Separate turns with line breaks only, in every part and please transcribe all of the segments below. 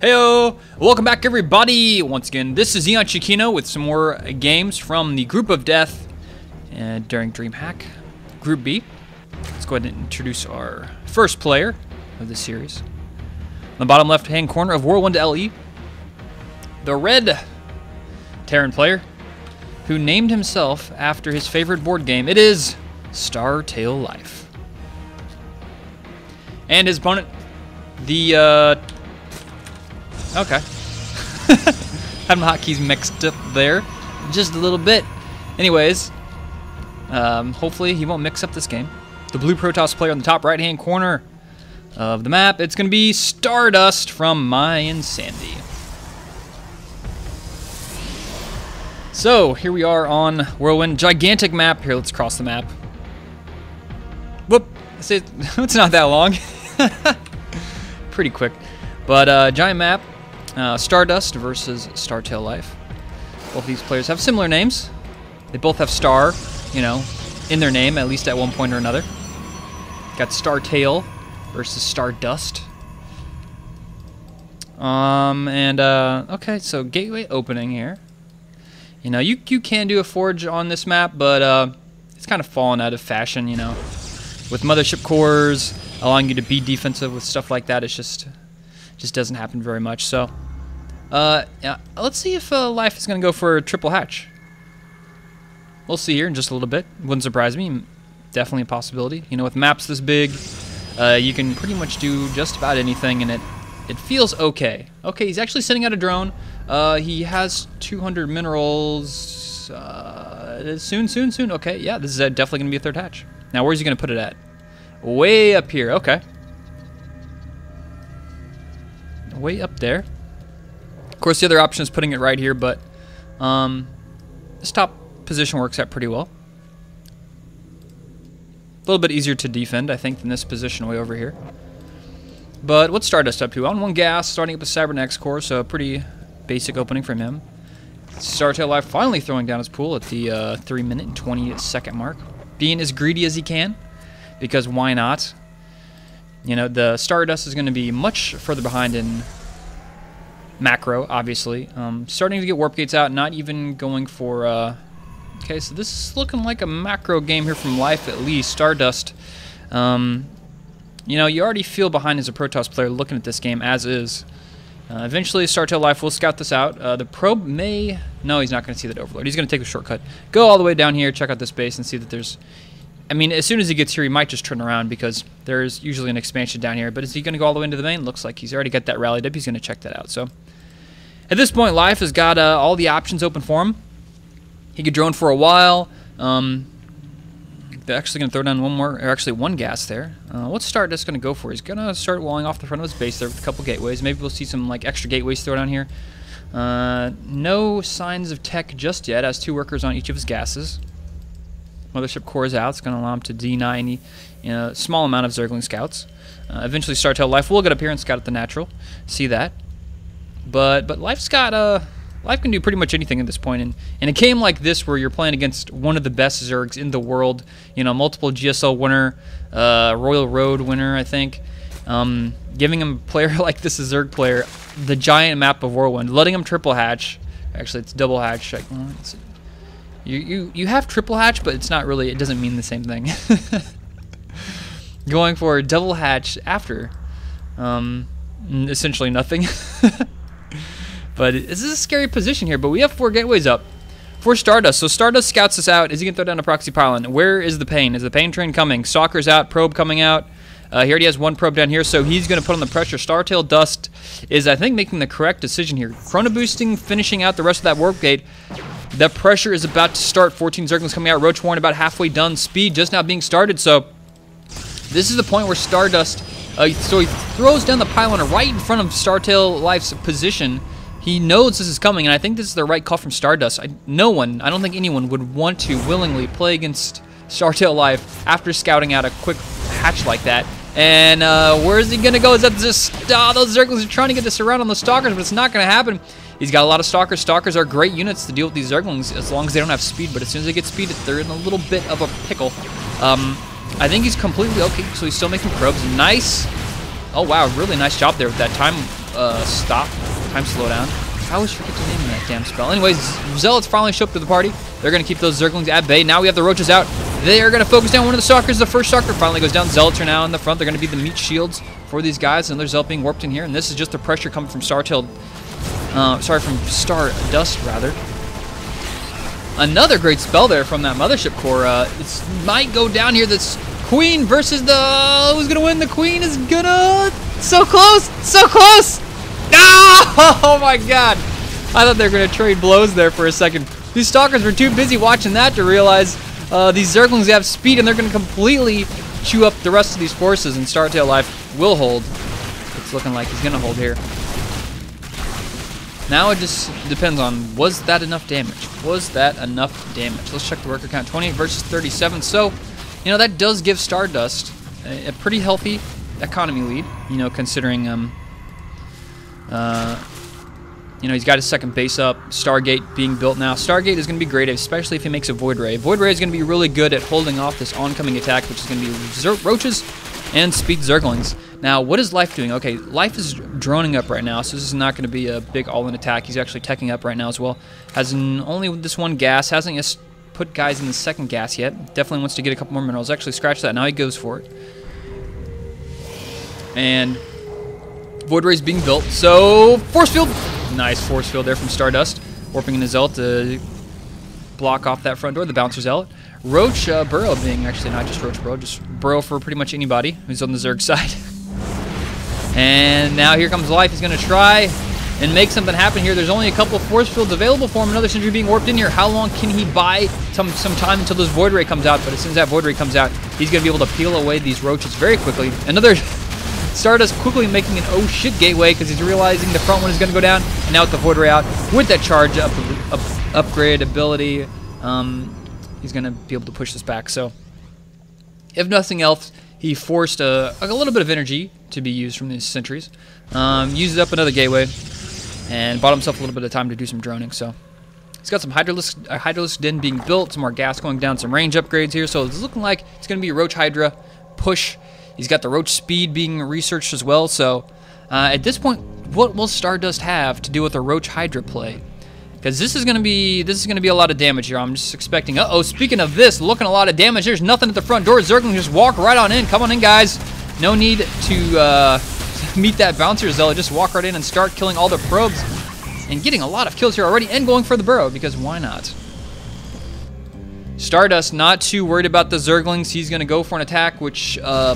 Heyo! Welcome back, everybody! Once again, this is EonShiKeno with some more games from the Group of Death during DreamHack Group B. Let's go ahead and introduce our first player of this series. On the bottom left-hand corner of Whirlwind LE, the red Terran player who named himself after his favorite board game. It is Startail Life. And his opponent, the okay. Having the hotkeys mixed up there just a little bit. Anyways, hopefully he won't mix up this game. The blue Protoss player on the top right-hand corner of the map, it's going to be Stardust from My Insanity. So, here we are on Whirlwind. Gigantic map. Here, let's cross the map. Whoop. It's not that long. Pretty quick. But, giant map. Stardust versus Startail Life. Both of these players have similar names. They both have Star, you know, in their name, at least at one point or another. Got Startail versus Stardust. Okay, so gateway opening here. You know, you can do a forge on this map, but it's kind of fallen out of fashion, you know. With mothership cores allowing you to be defensive with stuff like that, it's just doesn't happen very much. So, yeah, let's see if Life is going to go for a triple hatch. We'll see here in just a little bit. Wouldn't surprise me. Definitely a possibility. You know, with maps this big, you can pretty much do just about anything, and it feels okay. Okay, he's actually sending out a drone. He has 200 minerals. Soon. Okay, yeah, this is definitely going to be a third hatch. Now, where's he going to put it at? Way up here. Okay. Way up there. Of course, the other option is putting it right here, but this top position works out pretty well. A little bit easier to defend, I think, than this position way over here. But what's Stardust up to? On one gas, starting up with Cybernex core, so a pretty basic opening from him. Startail Life finally throwing down his pool at the 3-minute and 20-second mark. Being as greedy as he can, because why not? You know, the Stardust is going to be much further behind in macro, obviously. Starting to get warp gates out, not even going for... okay, so this is looking like a macro game here from Life, at least. Stardust, you know, you already feel behind as a Protoss player looking at this game, as is. Eventually, Startail Life will scout this out. The probe may... No, he's not going to see that overload. He's going to take a shortcut. Go all the way down here, check out this base, and see that there's... I mean, as soon as he gets here, he might just turn around because there's usually an expansion down here. But is he going to go all the way into the main? Looks like he's already got that rallied up. He's going to check that out. So, at this point, Life has got all the options open for him. He could drone for a while. They're actually going to throw down one gas there. What's Stardust going to go for? He's going to start walling off the front of his base there with a couple gateways. Maybe we'll see some like extra gateways thrown down here. No signs of tech just yet, as 2 workers on each of his gases. Mothership core is out. It's going to allow him to deny any small amount of Zergling scouts. Eventually, Startail Life will get up here and scout at the natural. See that. But Life's got Life can do pretty much anything at this point. And in a game like this where you're playing against one of the best Zergs in the world, you know, multiple GSL winner, Royal Road winner, I think, giving him a player like this, a Zerg player, the giant map of Whirlwind, letting him triple hatch. Actually, it's double hatch. You have triple hatch, but it's not really, it doesn't mean the same thing. Going for double hatch after essentially nothing. But this is a scary position here, but we have 4 gateways up for Stardust. So Stardust scouts us out. Is he going to throw down a proxy pylon? Where is the pain? Is the pain train coming? Stalker's out, probe coming out. He already has 1 probe down here, so he's going to put on the pressure. Startail Dust is, I think, making the correct decision here. Chrono boosting, finishing out the rest of that warp gate. The pressure is about to start. 14 Zerglings coming out. Roach Warren about halfway done. Speed just now being started. So this is the point where Stardust, so he throws down the pylon right in front of Startail Life's position. He knows this is coming, and I think this is the right call from Stardust. I don't think anyone would want to willingly play against Startail Life after scouting out a quick hatch like that. And where is he going to go? Is that just... those Zerglings are trying to get this around on the Stalkers, but it's not going to happen. He's got a lot of Stalkers. Stalkers are great units to deal with these Zerglings as long as they don't have speed, but as soon as they get speed, they're in a little bit of a pickle. I think he's completely okay, so he's still making probes. Nice Oh, wow, really nice job there with that time stop, time slowdown. I always forget to name that damn spell. Anyways, Zealots finally show up to the party. They're going to keep those Zerglings at bay. Now we have the Roaches out. They are going to focus down one of the Stalkers. The first Stalker finally goes down. Zealots are now in the front. They're going to be the meat shields for these guys. Another Zealot being warped in here. And this is just the pressure coming from Stardust, rather. Another great spell there from that Mothership Core. It might go down here. This Queen versus the... Who's going to win? The Queen is going to... So close! So close! Oh my god! I thought they were going to trade blows there for a second. These Stalkers were too busy watching that to realize these Zerglings have speed and they're going to completely chew up the rest of these forces, and Startail Life will hold. It's looking like he's going to hold here. Now it just depends on, was that enough damage? Was that enough damage? Let's check the worker count. 28 versus 37. So, you know, that does give Stardust a pretty healthy economy lead, you know, considering... you know, he's got his second base up. Stargate being built now. Stargate is going to be great, especially if he makes a Void Ray. Void Ray is going to be really good at holding off this oncoming attack, which is going to be Roaches and Speed Zerglings. Now, what is Life doing? Okay, Life is droning up right now, so this is not going to be a big all-in attack. He's actually teching up right now as well. Has only this one gas. Hasn't yet put guys in the second gas yet. Definitely wants to get a couple more minerals. Actually, scratch that. Now he goes for it. And... Void Ray's being built, so Force Field. Nice Force Field there from Stardust. Warping in the Zealot to block off that front door, the Bouncer Zealot. Roach Burrow being, actually not just Roach Burrow, just Burrow for pretty much anybody who's on the Zerg side. And now here comes Life. He's going to try and make something happen here. There's only a couple of Force Fields available for him. Another Sentry being warped in here. How long can he buy some time until this Void Ray comes out? But as soon as that Void Ray comes out, he's going to be able to peel away these Roaches very quickly. Another... Stardust quickly making an oh shit gateway because he's realizing the front one is going to go down. And now with the Void Ray out, with that charge upgrade ability, he's going to be able to push this back. So, if nothing else, he forced a little bit of energy to be used from these sentries. Uses up another gateway, and bought himself a little bit of time to do some droning. So, he's got some Hydralisk Den being built, some more gas going down, some range upgrades here. So, it's looking like it's going to be a Roach Hydra push. He's got the Roach speed being researched as well, so at this point, what will Stardust have to do with a Roach Hydra play? Because this is gonna be a lot of damage here. I'm just expecting. Speaking of this, looking a lot of damage. There's nothing at the front door. Zergling just walk right on in. Come on in, guys. No need to meet that Bouncer Zealot. Just walk right in and start killing all the probes and getting a lot of kills here already, and going for the burrow because why not? Stardust not too worried about the Zerglings. He's going to go for an attack, which I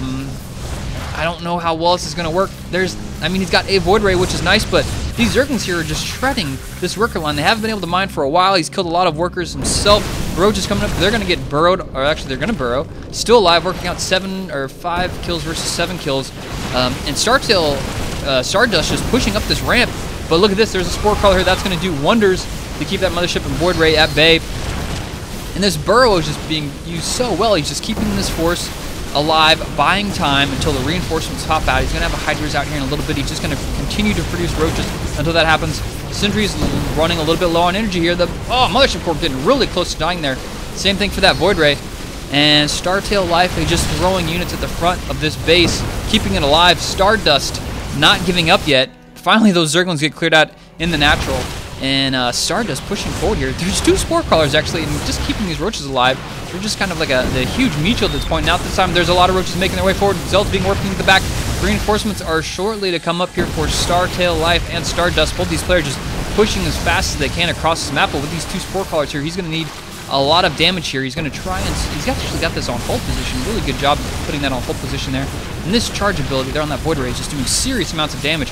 don't know how well this is going to work. He's got a Void Ray, which is nice, but these Zerglings here are just shredding this worker line. They haven't been able to mine for a while. He's killed a lot of workers himself. Roach is coming up. They're going to get burrowed, or actually they're going to burrow. Still alive, working out 5 kills versus 7 kills. And Stardust just pushing up this ramp. But look at this. There's a Spore Crawler here. That's going to do wonders to keep that Mothership and Void Ray at bay. And this burrow is just being used so well. He's just keeping this force alive, buying time until the reinforcements pop out. He's going to have a Hydras out here in a little bit. He's just going to continue to produce Roaches until that happens. Sentry's running a little bit low on energy here. Mothership Core getting really close to dying there. Same thing for that Void Ray. And Startail Life is just throwing units at the front of this base, keeping it alive. Stardust not giving up yet. Finally, those Zerglings get cleared out in the natural. And Stardust pushing forward here. There's 2 Spore Crawlers actually, and just keeping these Roaches alive. They're just kind of like the huge meat shield at this point. Now at this time, there's a lot of Roaches making their way forward. Zealots being worked into the back. Reinforcements are shortly to come up here for Startail Life and Stardust. Both these players just pushing as fast as they can across this map. But with these 2 Spore Crawlers here, he's going to need a lot of damage here. He's going to try and... He's actually got this on hold position. Really good job putting that on hold position there. And this charge ability there on that Void Ray is just doing serious amounts of damage.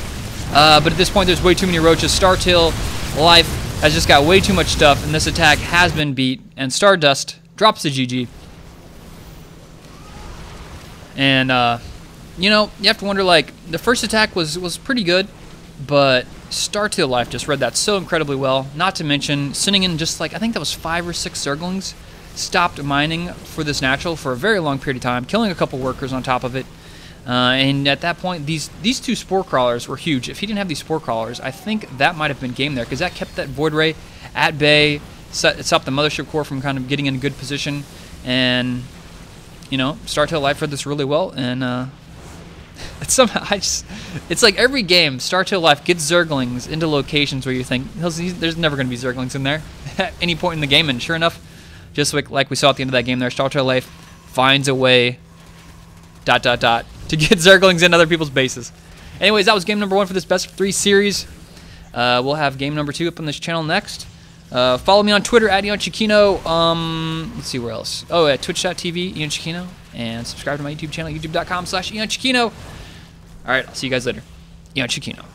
But at this point, there's way too many Roaches. Startail Life has just got way too much stuff, and this attack has been beat, and Stardust drops the GG. And, you know, you have to wonder, like, the first attack was pretty good, but Startail Life just read that so incredibly well, not to mention sending in just, like, I think that was 5 or 6 Zerglings, stopped mining for this natural for a very long period of time, killing a couple workers on top of it. And at that point, these 2 Spore Crawlers were huge. If he didn't have these Spore Crawlers, I think that might have been game there, because that kept that Void Ray at bay, stopped the Mothership Core from kind of getting in a good position, and, you know, Startail Life read this really well, and It's somehow it's like every game, Start to Life gets Zerglings into locations where you think there's never going to be Zerglings in there at any point in the game, and sure enough, just like we saw at the end of that game there, Start to Life finds a way to get Zerglings in other people's bases. Anyways, that was game number 1 for this best of 3 series. We'll have game number 2 up on this channel next. Follow me on Twitter at EonShiKeno. Let's see where else. Oh, at twitch.tv, EonShiKeno. And subscribe to my YouTube channel, youtube.com/EonShiKeno. All right, I'll see you guys later. EonShiKeno.